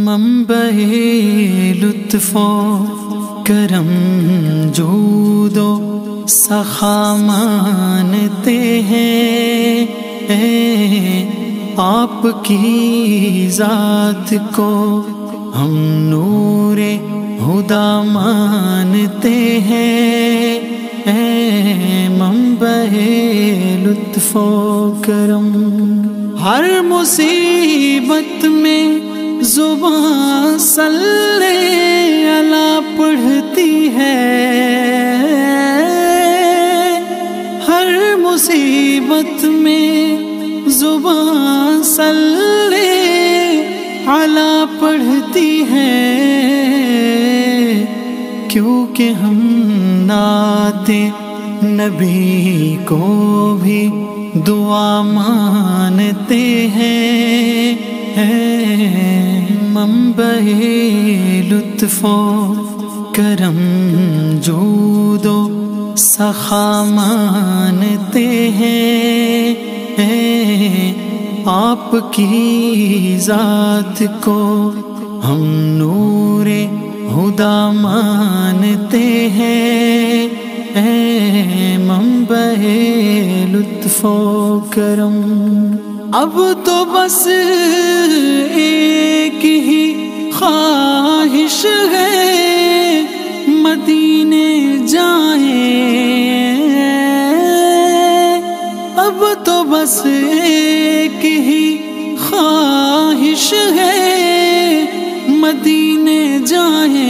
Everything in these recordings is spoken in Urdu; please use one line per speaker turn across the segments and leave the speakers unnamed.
منبع لطف و کرم جود و سخا مانتے ہیں، آپ کی ذات کو ہم نور ہدا مانتے ہیں، منبع لطف و کرم۔ ہر مصیبت میں زبان صلی اللہ پڑھتی ہے، ہر مصیبت میں زبان صلی اللہ پڑھتی ہے، کیونکہ ہم نعت نبی کو بھی دعا مانتے ہیں، منبع لطف و کرم جود و سخا مانتے ہیں، آپ کی ذات کو ہم نور ہدا مانتے ہیں، منبع لطف و کرم۔ اب تو بس ایک ہی خواہش ہے، مدینے جائیں، اب تو بس ایک ہی خواہش ہے، مدینے جائیں،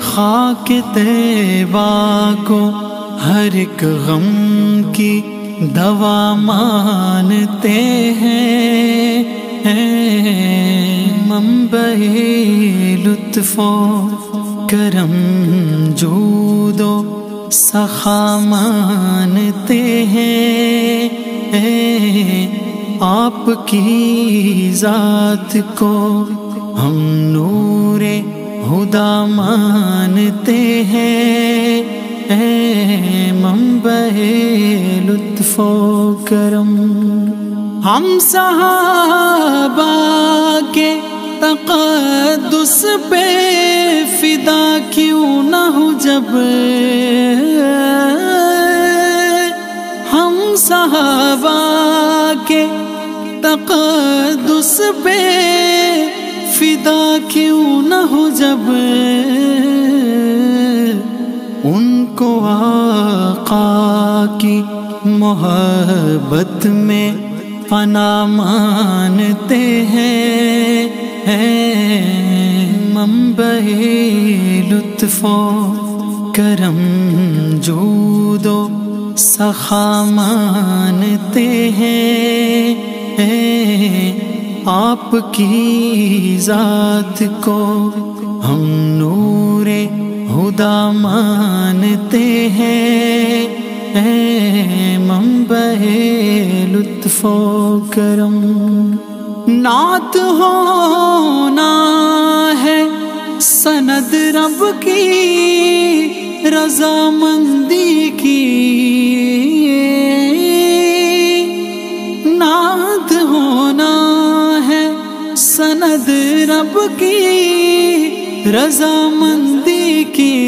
خاک طیبہ کو ہر ایک غم کی دوا مانتے ہیں، منبع لطف و کرم جود و سخا مانتے ہیں، آپ کی ذات کو ہم نور ہدا مانتے ہیں، منبع لطف و کرم۔ ہم صحابہ کے تقدس پہ فدا کیوں نہ ہو، جب ہم صحابہ کے تقدس پہ فدا کیوں نہ ہو، جب ان کو آقا کی محبت میں پناہ مانتے ہیں، منبع لطف و کرم جود و سخا مانتے ہیں، آپ کی ذات کو ہم نور ہدا مانتے ہیں، منبع لطف و کرم۔ نعت ہونا ہے سند رب کی رضامندی کی، نعت ہونا ہے سند رب کی رضامندی کی،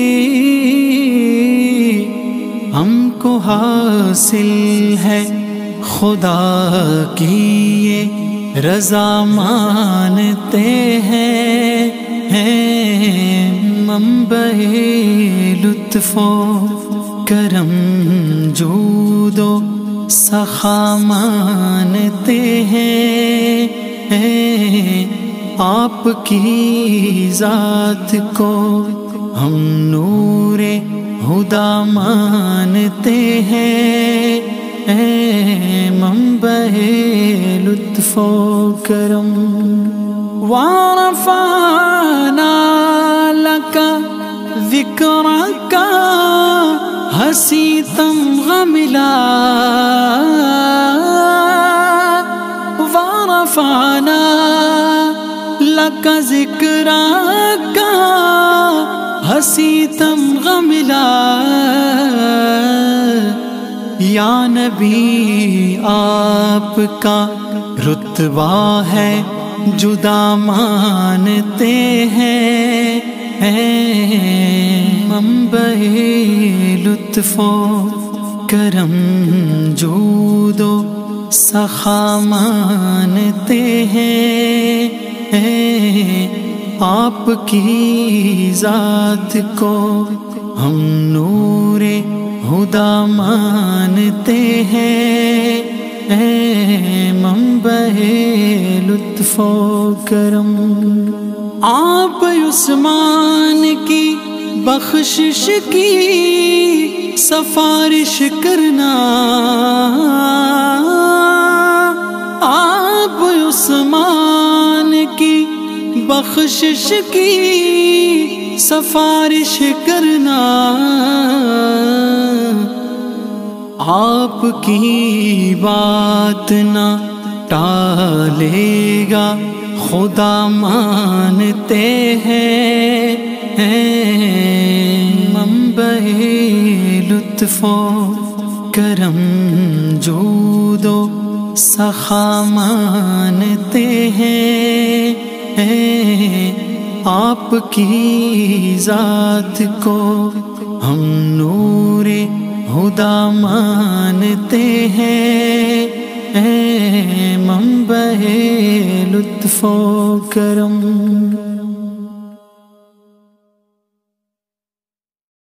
ہم کو حاصل ہے خدا کی یہ رضا مانتے ہیں، منبع لطف و کرم جود و سخا مانتے ہیں، آپ کی ذات کو ہم نور ہدا مانتے ہیں، منبع لطف و کرم۔ وَرَفَعْنَا لَكَ ذِكْرَكَ حَسِيتًا غَمِلًا، وَرَفَعْنَا لَكَ ذِكْرَكَ حَسِيتًا غَمِلًا، یا نبی آپ کا رتبہ ہے جدا مانتے ہیں، منبع لطف و کرم جود و سخا مانتے ہیں، آپ کی ذات کو ہم نور ہدا مانتے ہیں، منبع لطف و کرم۔ آپ عثمان کی بخشش کی سفارش کرنا، آپ عثمان کی بخشش کی سفارش کرنا، آپ کی بات نہ ٹالے گا خدا مانتے ہیں، منبع لطف و کرم جود و سخا مانتے ہیں، آپ کی ذات کو ہم نور ہدا مانتے ہیں، منبع لطف و کرم۔